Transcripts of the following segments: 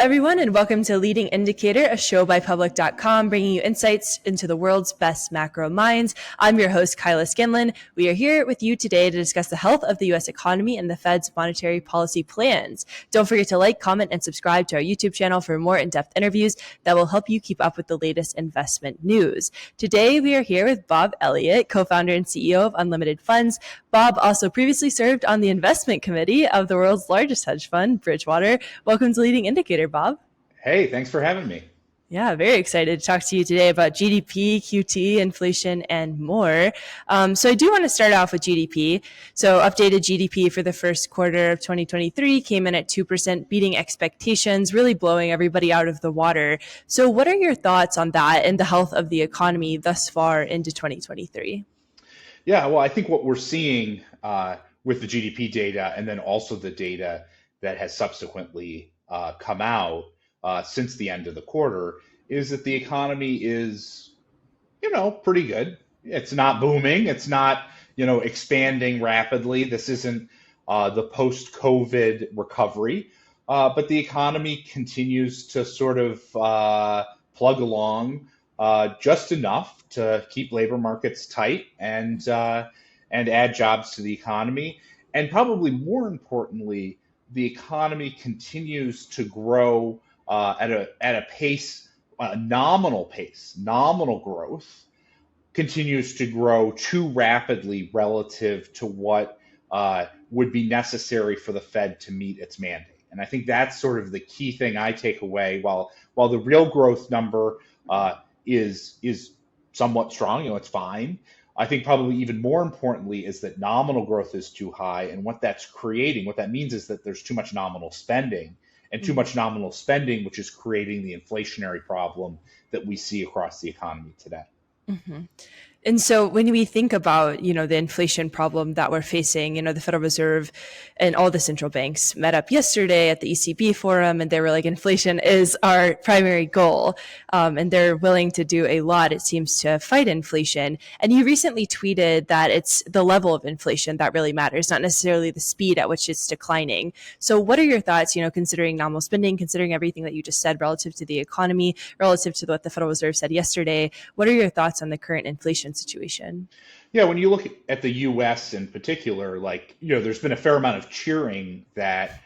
everyone, and welcome to Leading Indicator, a show by Public.com, bringing you insights into the world's best macro minds. I'm your host, Kyla Scanlon. We are here with you today to discuss the health of the U.S. economy and the Fed's monetary policy plans. Don't forget to like, comment, and subscribe to our YouTube channel for more in-depth interviews that will help you keep up with the latest investment news. Today, we are here with Bob Elliott, co-founder and CEO of Unlimited Funds. Bob also previously served on the investment committee of the world's largest hedge fund, Bridgewater. Welcome to Leading Indicator, Bob. Hey, thanks for having me. Yeah, very excited to talk to you today about GDP, QT, inflation, and more. So I do want to start off with GDP. So updated GDP for the first quarter of 2023 came in at 2%, beating expectations, really blowing everybody out of the water. So what are your thoughts on that and the health of the economy thus far into 2023? Yeah, well, I think what we're seeing with the GDP data and then also the data that has subsequently come out since the end of the quarter is that the economy is, pretty good. It's not booming. It's not, expanding rapidly. This isn't the post-COVID recovery, but the economy continues to sort of plug along just enough to keep labor markets tight and add jobs to the economy. And probably more importantly, the economy continues to grow at a pace, a nominal growth continues to grow too rapidly relative to what would be necessary for the Fed to meet its mandate. And I think that's sort of the key thing I take away. While the real growth number is somewhat strong, it's fine. I think probably even more importantly is that nominal growth is too high, and what that means is that there's too much nominal spending, and too much nominal spending, which is creating the inflationary problem that we see across the economy today. Mm-hmm. And so when we think about, the inflation problem that we're facing, the Federal Reserve and all the central banks met up yesterday at the ECB forum, and they were like, inflation is our primary goal. And they're willing to do a lot, it seems, to fight inflation. And you recently tweeted that it's the level of inflation that really matters, not necessarily the speed at which it's declining. So what are your thoughts, considering nominal spending, considering everything that you just said relative to the economy, relative to what the Federal Reserve said yesterday? What are your thoughts on the current inflation situation? Yeah, when you look at the U.S. in particular, there's been a fair amount of cheering that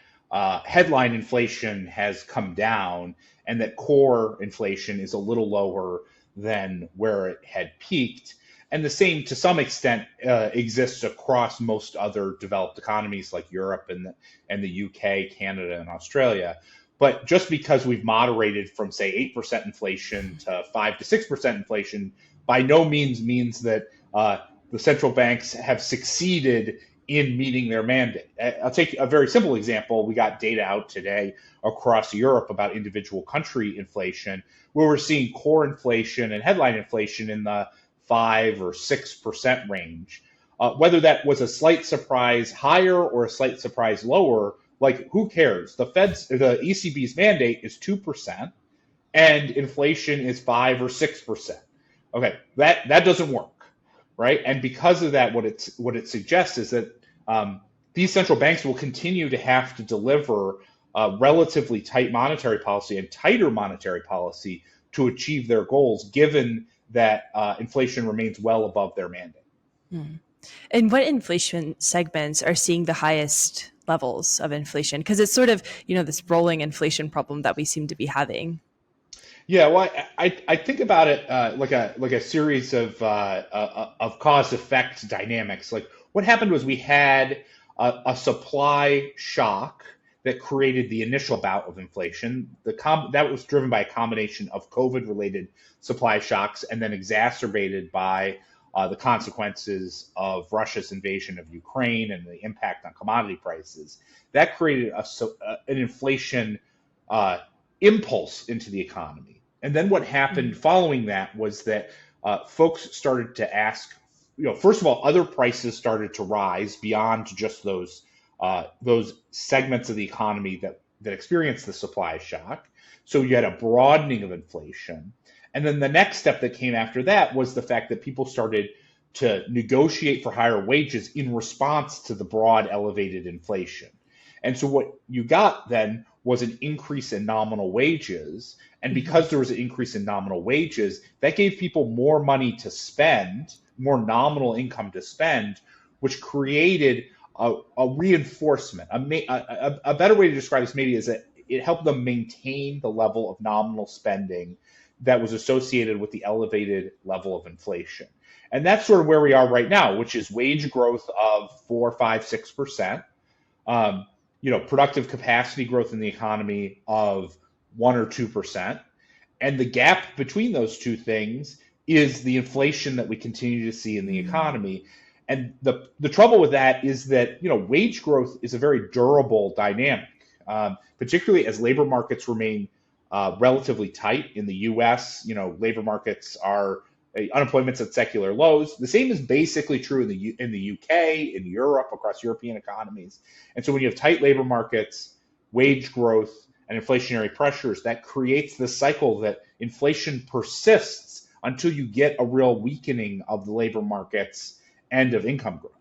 headline inflation has come down and that core inflation is a little lower than where it had peaked. And the same, to some extent, exists across most other developed economies like Europe and the UK, Canada, and Australia. But just because we've moderated from, say, 8% inflation to 5 to 6% inflation by no means that the central banks have succeeded in meeting their mandate. I'll take a very simple example. We got data out today across Europe about individual country inflation, where we're seeing core inflation and headline inflation in the 5 or 6% range. Whether that was a slight surprise higher or a slight surprise lower, who cares? The ECB's mandate is 2%, and inflation is 5 or 6%. Okay, that doesn't work, right? And because of that, what it suggests is that these central banks will continue to have to deliver relatively tight monetary policy and tighter monetary policy to achieve their goals, given that inflation remains well above their mandate. And what inflation segments are seeing the highest levels of inflation? Because it's sort of, this rolling inflation problem that we seem to be having. Yeah, well, I think about it like a series of cause-effect dynamics. Like what happened was we had a supply shock that created the initial bout of inflation. That was driven by a combination of COVID-related supply shocks and then exacerbated by the consequences of Russia's invasion of Ukraine and the impact on commodity prices. That created an inflation impulse into the economy. And then what happened following that was that folks started to ask, first of all, other prices started to rise beyond just those segments of the economy that experienced the supply shock. So you had a broadening of inflation. And then the next step that came after that was the fact that people started to negotiate for higher wages in response to the broad elevated inflation. And so what you got then was an increase in nominal wages. And because there was an increase in nominal wages, that gave people more money to spend, more nominal income to spend, which created a reinforcement. A better way to describe this maybe is that it helped them maintain the level of nominal spending that was associated with the elevated level of inflation. And that's sort of where we are right now, which is wage growth of 4, 5, 6%. Productive capacity growth in the economy of 1 or 2%. And the gap between those two things is the inflation that we continue to see in the economy. And the trouble with that is that, wage growth is a very durable dynamic, particularly as labor markets remain relatively tight in the US. Labor markets are unemployment's at secular lows. The same is basically true in the UK, in Europe, across European economies. And so when you have tight labor markets, wage growth, and inflationary pressures, that creates this cycle that inflation persists until you get a real weakening of the labor markets and of income growth.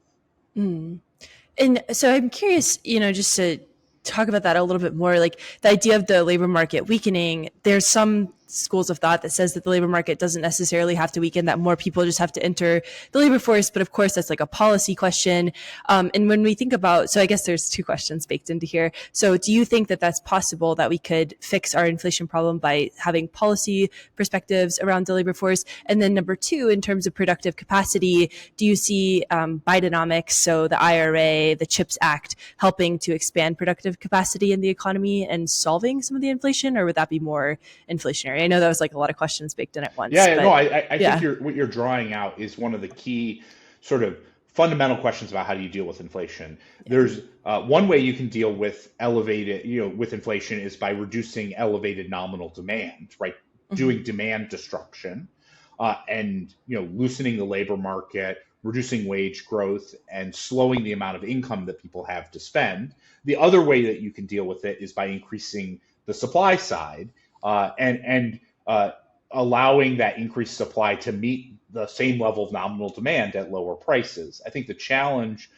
And so I'm curious, just to talk about that a little bit more, like the idea of the labor market weakening. There's some schools of thought that says that the labor market doesn't necessarily have to weaken, that more people just have to enter the labor force. But of course, that's like a policy question. And when we think about, so I guess there's two questions baked into here. So do you think that that's possible, that we could fix our inflation problem by having policy perspectives around the labor force? And then number two, in terms of productive capacity, do you see Bidenomics, so the IRA, the CHIPS Act, helping to expand productive capacity in the economy and solving some of the inflation, or would that be more inflationary? I know that was like a lot of questions baked in at once. I think what you're drawing out is one of the key sort of fundamental questions about how do you deal with inflation. There's one way you can deal with with inflation is by reducing elevated nominal demand, right? Doing demand destruction, and loosening the labor market, reducing wage growth, and slowing the amount of income that people have to spend. The other way that you can deal with it is by increasing the supply side, and allowing that increased supply to meet the same level of nominal demand at lower prices. I think the challenge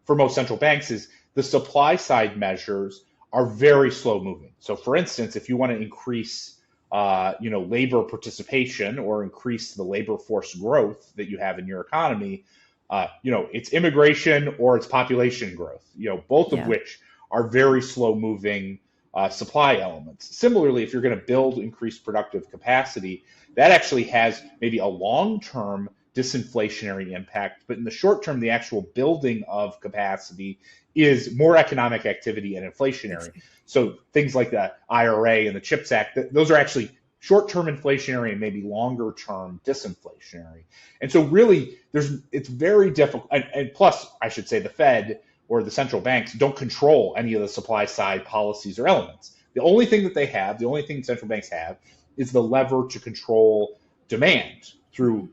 for most central banks is the supply side measures are very slow moving. So for instance, if you want to increase labor participation or increase the labor force growth that you have in your economy, it's immigration or it's population growth, both of which are very slow moving supply elements. Similarly, if you're going to build increased productive capacity, that actually has maybe a long-term disinflationary impact, but in the short term, the actual building of capacity is more economic activity and inflationary. So things like the IRA and the CHIPS Act, those are actually short-term inflationary and maybe longer-term disinflationary. And so really, it's very difficult. And plus, I should say, the Fed or the central banks don't control any of the supply side policies or elements. The only thing that they have, the only thing central banks have, is the lever to control demand through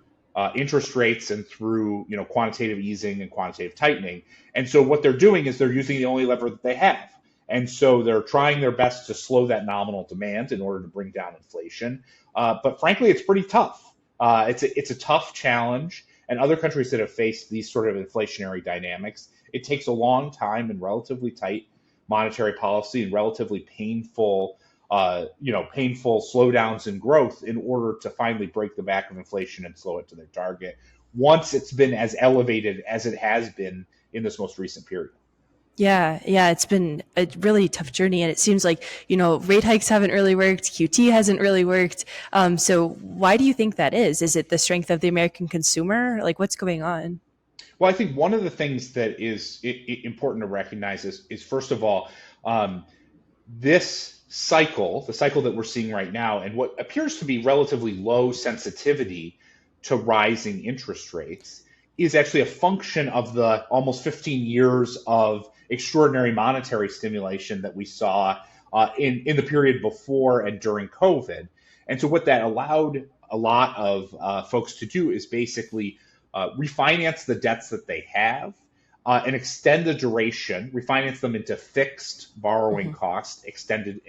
interest rates and through quantitative easing and quantitative tightening. And so what they're doing is they're using the only lever that they have. And so they're trying their best to slow that nominal demand in order to bring down inflation. But frankly, it's pretty tough. It's a tough challenge. And other countries that have faced these sort of inflationary dynamics, it takes a long time and relatively tight monetary policy and relatively painful slowdowns in growth in order to finally break the back of inflation and slow it to their target once it's been as elevated as it has been in this most recent period. Yeah, it's been a really tough journey, and it seems like, rate hikes haven't really worked, QT hasn't really worked. So why do you think that is? Is it the strength of the American consumer? Like, what's going on? Well, I think one of the things that is important to recognize is first of all, this cycle, the cycle that we're seeing right now, and what appears to be relatively low sensitivity to rising interest rates, is actually a function of the almost 15 years of extraordinary monetary stimulation that we saw in the period before and during COVID. And so what that allowed a lot of folks to do is basically refinance the debts that they have and extend the duration, refinance them into fixed borrowing costs, extended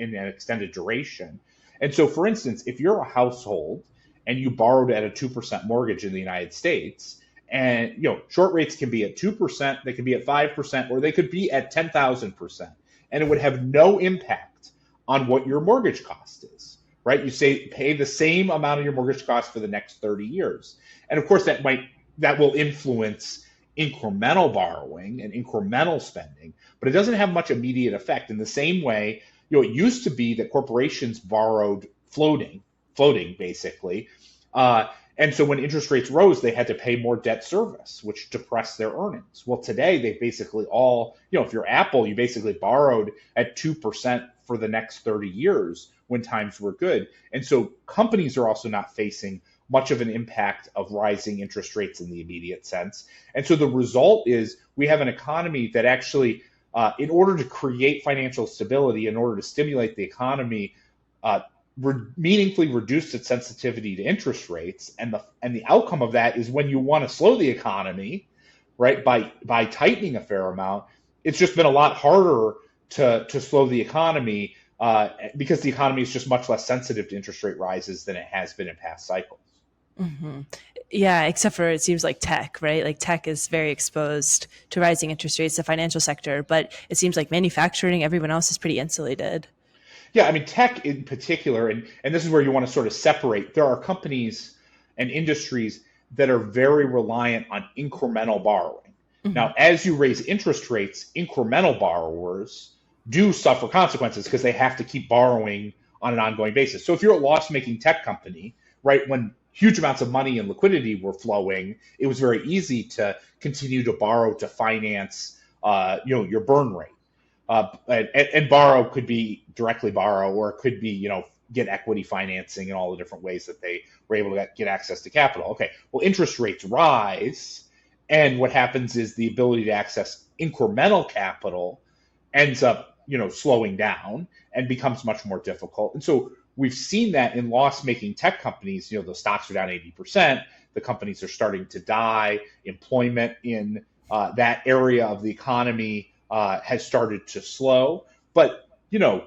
duration. And so, for instance, if you're a household and you borrowed at a 2% mortgage in the United States, and short rates can be at 2%, they could be at 5%, or they could be at 10,000%, and it would have no impact on what your mortgage cost is, right? You say pay the same amount of your mortgage cost for the next 30 years. And of course that will influence incremental borrowing and incremental spending, but it doesn't have much immediate effect. In the same way, it used to be that corporations borrowed floating basically. And so when interest rates rose, they had to pay more debt service, which depressed their earnings. Well, today they basically all, if you're Apple, you basically borrowed at 2% for the next 30 years when times were good. And so companies are also not facing much of an impact of rising interest rates in the immediate sense. And so the result is we have an economy that actually, in order to create financial stability, in order to stimulate the economy, meaningfully reduced its sensitivity to interest rates, and the outcome of that is when you want to slow the economy, right, by tightening a fair amount, it's just been a lot harder to slow the economy because the economy is just much less sensitive to interest rate rises than it has been in past cycles. Mm-hmm. Yeah, except for it seems like tech, right? Like tech is very exposed to rising interest rates, the financial sector, but it seems like manufacturing, everyone else is pretty insulated. Yeah, I mean, tech in particular, and this is where you want to sort of separate. There are companies and industries that are very reliant on incremental borrowing. Mm-hmm. Now, as you raise interest rates, incremental borrowers do suffer consequences because they have to keep borrowing on an ongoing basis. So if you're a loss-making tech company, right, when huge amounts of money and liquidity were flowing, it was very easy to continue to borrow to finance, your burn rate. And borrow could be directly borrow, or it could be, get equity financing and all the different ways that they were able to get access to capital. Okay, well, interest rates rise, and what happens is the ability to access incremental capital ends up, slowing down and becomes much more difficult. And so we've seen that in loss-making tech companies. The stocks are down 80%. The companies are starting to die. Employment in that area of the economy has started to slow. But, the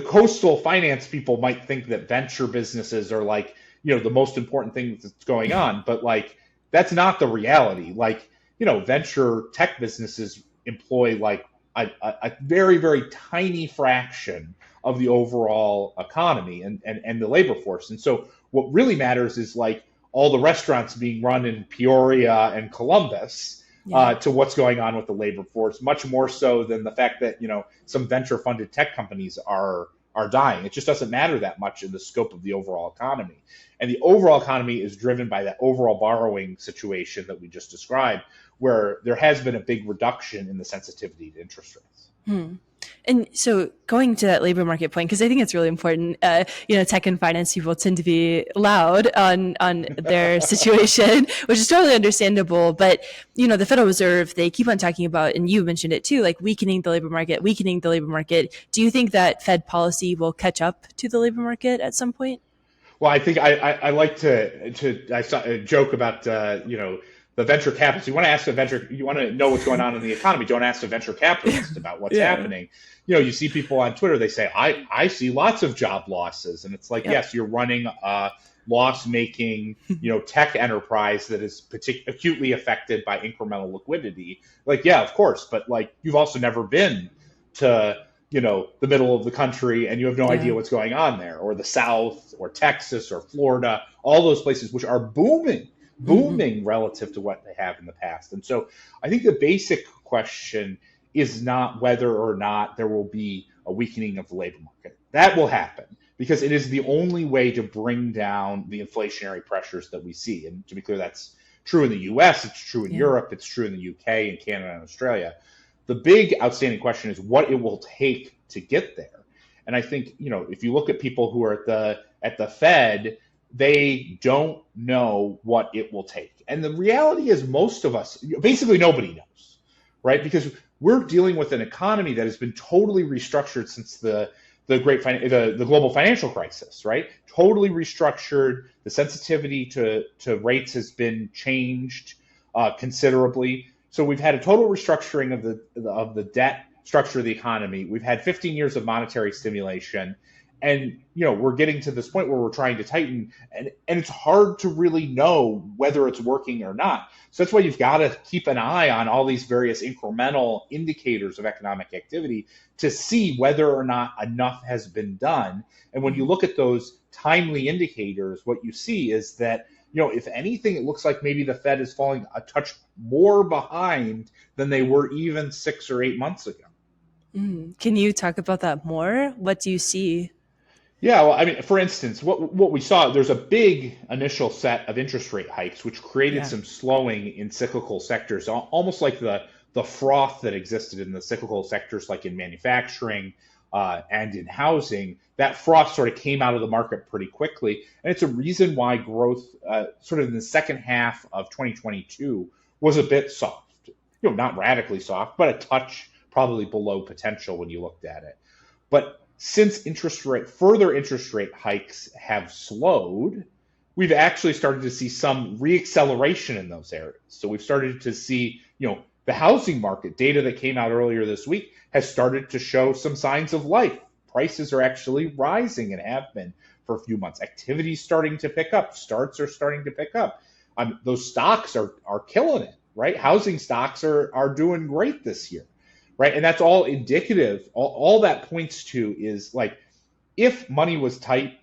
coastal finance people might think that venture businesses are like, the most important thing that's going on. But like, that's not the reality. Like, venture tech businesses employ like a very, very tiny fraction of the overall economy and the labor force. And so what really matters is like all the restaurants being run in Peoria and Columbus, to what's going on with the labor force, much more so than the fact that, some venture-funded tech companies are dying. It just doesn't matter that much in the scope of the overall economy. And the overall economy is driven by that overall borrowing situation that we just described, where there has been a big reduction in the sensitivity to interest rates. And so going to that labor market point, because I think it's really important, tech and finance people tend to be loud on their situation, which is totally understandable. But, the Federal Reserve, they keep on talking about, and you mentioned it too, like weakening the labor market. Do you think that Fed policy will catch up to the labor market at some point? Well, I think I like I saw a joke about, the venture capitalists. You want to know what's going on in the economy. Don't ask the venture capitalist about what's happening. You see people on Twitter, they say, I see lots of job losses. And it's like, yes, you're running a loss-making, tech enterprise that is acutely affected by incremental liquidity. Like, yeah, of course. But like, you've also never been to, the middle of the country and you have no idea what's going on there, or the South or Texas or Florida, all those places which are booming relative to what they have in the past. And so I think the basic question is not whether or not there will be a weakening of the labor market. That will happen because it is the only way to bring down the inflationary pressures that we see. And to be clear, that's true in the US, it's true in Europe, it's true in the UK and Canada and Australia. The big outstanding question is what it will take to get there. And I think, if you look at people who are at the Fed, they don't know what it will take. And the reality is most of us, basically nobody knows, right? Because we're dealing with an economy that has been totally restructured since the global financial crisis, right? Totally restructured. The sensitivity to rates has been changed considerably. So we've had a total restructuring of the debt structure of the economy. We've had 15 years of monetary stimulation. And we're getting to this point where we're trying to tighten, and it's hard to really know whether it's working or not. So that's why you've got to keep an eye on all these various incremental indicators of economic activity to see whether or not enough has been done. And when you look at those timely indicators, what you see is that, if anything, it looks like maybe the Fed is falling a touch more behind than they were even 6 or 8 months ago. Can you talk about that more? What do you see? Yeah, well, I mean, for instance, what we saw, there's a big initial set of interest rate hikes, which created Yeah. some slowing in cyclical sectors, almost like the froth that existed in the cyclical sectors, like in manufacturing and in housing. That froth sort of came out of the market pretty quickly, and it's a reason why growth, sort of in the second half of 2022, was a bit soft. Not radically soft, but a touch probably below potential when you looked at it. But since further interest rate hikes have slowed, we've actually started to see some reacceleration in those areas. So we've started to see, the housing market data that came out earlier this week has started to show some signs of life. Prices are actually rising and have been for a few months. Activity's starting to pick up. Starts are starting to pick up. Those stocks are killing it, right? Housing stocks are doing great this year. Right. And that's all indicative. All that points to is, like, if money was tight,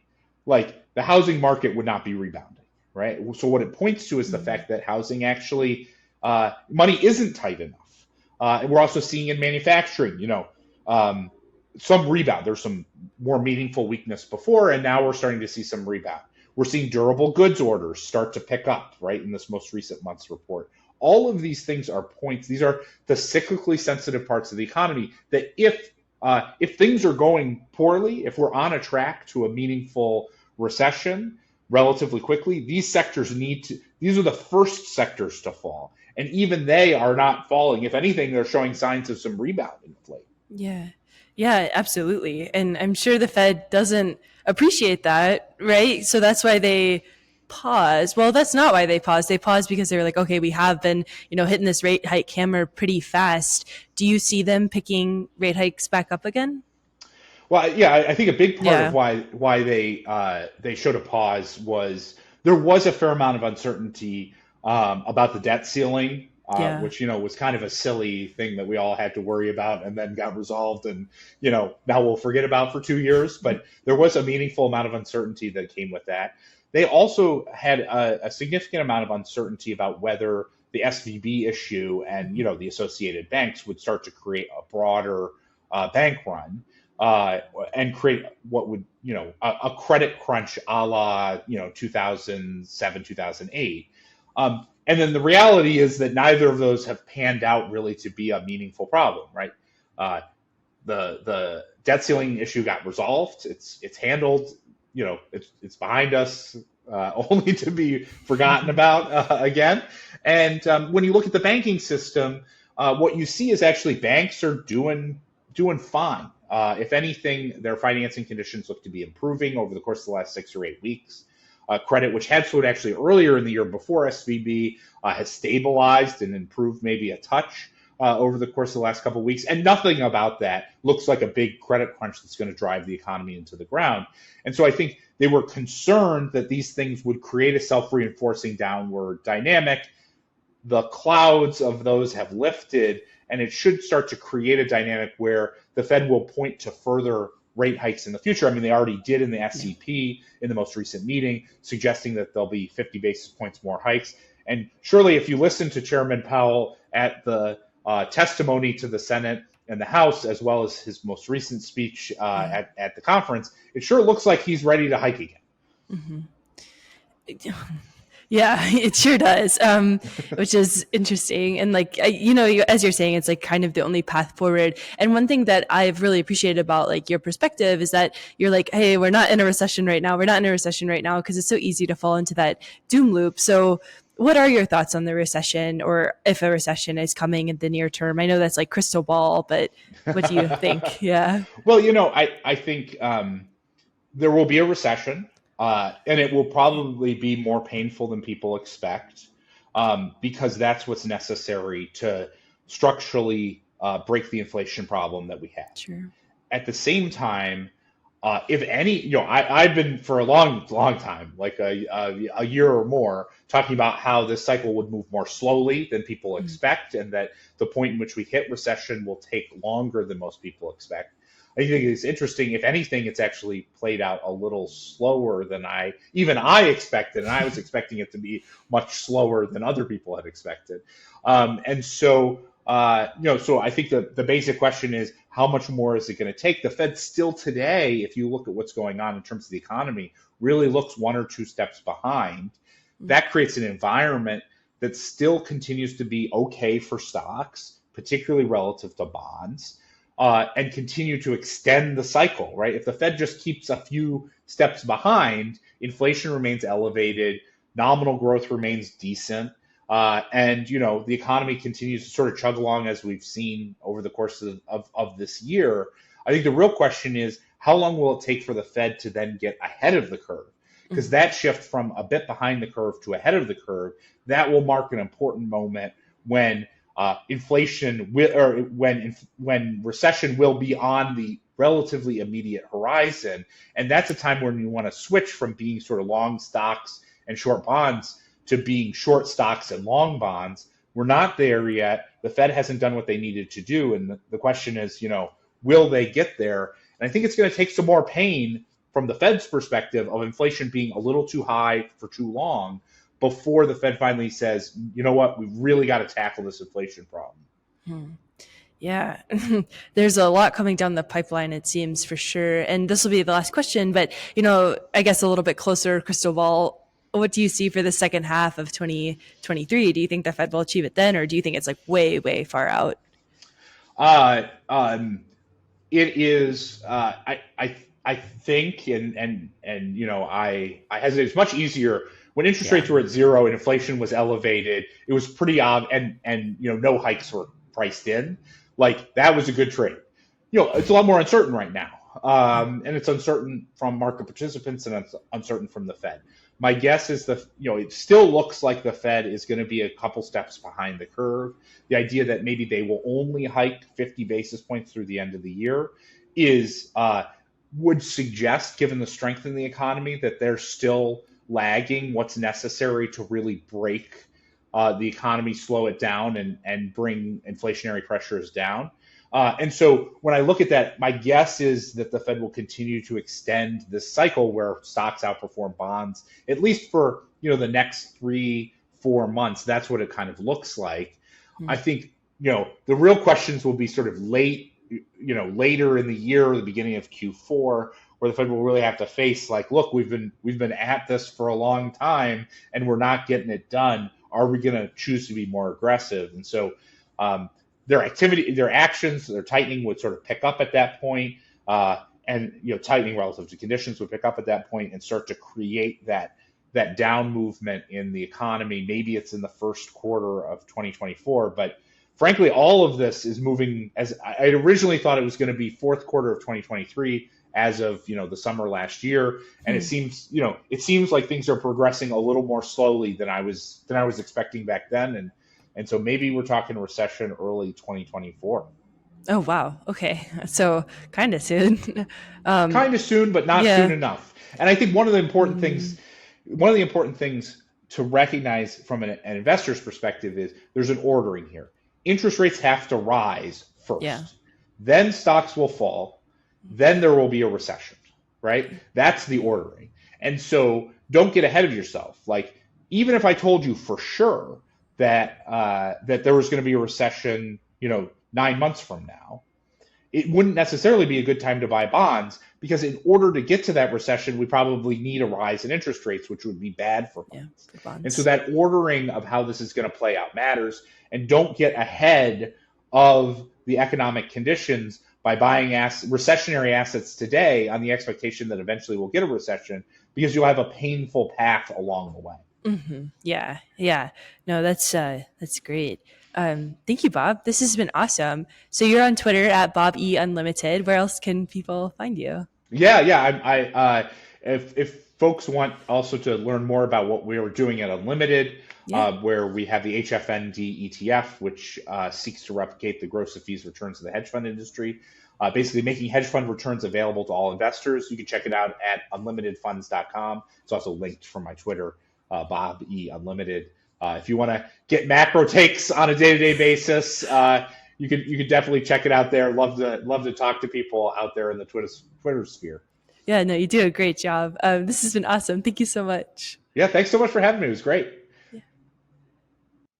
like, the housing market would not be rebounding. Right. So what it points to is the fact that housing actually, money isn't tight enough. And we're also seeing in manufacturing, some rebound. There's some more meaningful weakness before, and now we're starting to see some rebound. We're seeing durable goods orders start to pick up, right, in this most recent month's report. All of these things are points. These are the cyclically sensitive parts of the economy that if things are going poorly, if we're on a track to a meaningful recession relatively quickly, these are the first sectors to fall. And even they are not falling. If anything, they're showing signs of some rebounding of late. Yeah. Yeah, absolutely. And I'm sure the Fed doesn't appreciate that, right? So that's why they pause. Well, that's not why they pause. They pause because they're like, okay, we have been, hitting this rate hike hammer pretty fast. Do you see them picking rate hikes back up again? Well, yeah, I think a big part of Yeah. why they showed a pause was there was a fair amount of uncertainty about the debt ceiling, Yeah. which was kind of a silly thing that we all had to worry about and then got resolved, and now we'll forget about for 2 years. But there was a meaningful amount of uncertainty that came with that. They also had a significant amount of uncertainty about whether the SVB issue and the associated banks would start to create a broader bank run. And create what would, a credit crunch a la, 2007, 2008. And then the reality is that neither of those have panned out really to be a meaningful problem, right? The debt ceiling issue got resolved. It's handled, it's behind us, only to be forgotten about again. And when you look at the banking system, what you see is actually banks are doing fine. If anything, their financing conditions look to be improving over the course of the last 6 or 8 weeks. Credit, which had slowed actually earlier in the year before SVB, has stabilized and improved maybe a touch over the course of the last couple of weeks. And nothing about that looks like a big credit crunch that's going to drive the economy into the ground. And so I think they were concerned that these things would create a self-reinforcing downward dynamic. The clouds of those have lifted, and it should start to create a dynamic where the Fed will point to further rate hikes in the future. I mean, they already did in the SCP in the most recent meeting, suggesting that there'll be 50 basis points more hikes. And surely if you listen to Chairman Powell at the testimony to the Senate and the House, as well as his most recent speech at the conference, it sure looks like he's ready to hike again. Mm-hmm. Yeah, it sure does, which is interesting. And like, as you're saying, it's like kind of the only path forward. And one thing that I've really appreciated about like your perspective is that you're like, hey, we're not in a recession right now. We're not in a recession right now, because it's so easy to fall into that doom loop. So what are your thoughts on the recession, or if a recession is coming in the near term? I know that's like crystal ball, but what do you think? Yeah. Well, I think there will be a recession. And it will probably be more painful than people expect, because that's what's necessary to structurally break the inflation problem that we have. Sure. At the same time, if any, I've been for a long, long time, like a year or more, talking about how this cycle would move more slowly than people Mhm. expect, and that the point in which we hit recession will take longer than most people expect. I think it's interesting. If anything, it's actually played out a little slower than even I expected, and I was expecting it to be much slower than other people had expected. And so, so I think the basic question is, how much more is it going to take? The Fed still today, if you look at what's going on in terms of the economy, really looks one or two steps behind. That creates an environment that still continues to be okay for stocks, particularly relative to bonds, and continue to extend the cycle, right? If the Fed just keeps a few steps behind, inflation remains elevated, nominal growth remains decent, and the economy continues to sort of chug along as we've seen over the course of this year. I think the real question is, how long will it take for the Fed to then get ahead of the curve? Because that shift from a bit behind the curve to ahead of the curve, that will mark an important moment when inflation will, or when recession will be on the relatively immediate horizon, and that's a time when you want to switch from being sort of long stocks and short bonds to being short stocks and long bonds. We're not there yet. The Fed hasn't done what they needed to do, and the question is, will they get there? And I think it's going to take some more pain from the Fed's perspective of inflation being a little too high for too long before the Fed finally says, you know what, we've really got to tackle this inflation problem. Hmm. Yeah, there's a lot coming down the pipeline, it seems, for sure. And this will be the last question, but, I guess a little bit closer crystal ball. What do you see for the second half of 2023? Do you think the Fed will achieve it then, or do you think it's like way, way far out? Uh, um, it is, I think, and I hesitate. It's much easier when interest Yeah. rates were at zero and inflation was elevated. It was pretty obvious, and no hikes were priced in. Like, that was a good trade. It's a lot more uncertain right now, and it's uncertain from market participants, and it's uncertain from the Fed. My guess is it still looks like the Fed is going to be a couple steps behind the curve. The idea that maybe they will only hike 50 basis points through the end of the year is would suggest, given the strength in the economy, that they're still lagging what's necessary to really break the economy, slow it down, and bring inflationary pressures down. And so when I look at that, my guess is that the Fed will continue to extend this cycle where stocks outperform bonds, at least for the next 3-4 months. That's what it kind of looks like. I think the real questions will be sort of later in the year or the beginning of Q4, where the Fed will really have to face, like, look, we've been at this for a long time and we're not getting it done. Are we going to choose to be more aggressive? And so their activity, their actions, their tightening would sort of pick up at that point, and tightening relative to conditions would pick up at that point and start to create that down movement in the economy. Maybe it's in the first quarter of 2024, but frankly, all of this is moving as I originally thought it was going to be fourth quarter of 2023 as of the summer last year, and it seems like things are progressing a little more slowly than I was expecting back then, and so maybe we're talking recession early 2024. Oh, wow. Okay. So kind of soon. Kind of soon, but not soon Yeah. enough. And I think Mm, one of the important things to recognize from an investor's perspective is there's an ordering here. Interest rates have to rise yeah. first, then stocks will fall, then there will be a recession, right? That's the ordering. And so don't get ahead of yourself. Like, even if I told you for sure that there was going to be a recession, 9 months from now, it wouldn't necessarily be a good time to buy bonds, because in order to get to that recession, we probably need a rise in interest rates, which would be bad for Yeah. bonds. For And so bonds. that ordering of how this is going to play out matters. And don't get ahead of the economic conditions by buying recessionary assets today on the expectation that eventually we'll get a recession, because you'll have a painful path along the way. Yeah. Yeah. No, that's great. Thank you, Bob. This has been awesome. So you're on Twitter at Bob E Unlimited. Where else can people find you? Yeah. If folks want also to learn more about what we are doing at Unlimited, Yeah. where we have the HFND ETF, which seeks to replicate the gross of fees returns of the hedge fund industry, basically making hedge fund returns available to all investors. You can check it out at unlimitedfunds.com. It's also linked from my Twitter, Bob E. Unlimited. If you want to get macro takes on a day-to-day basis, you could definitely check it out there. Love to talk to people out there in the Twitter sphere. Yeah, no, you do a great job. This has been awesome. Thank you so much. Yeah, thanks so much for having me. It was great.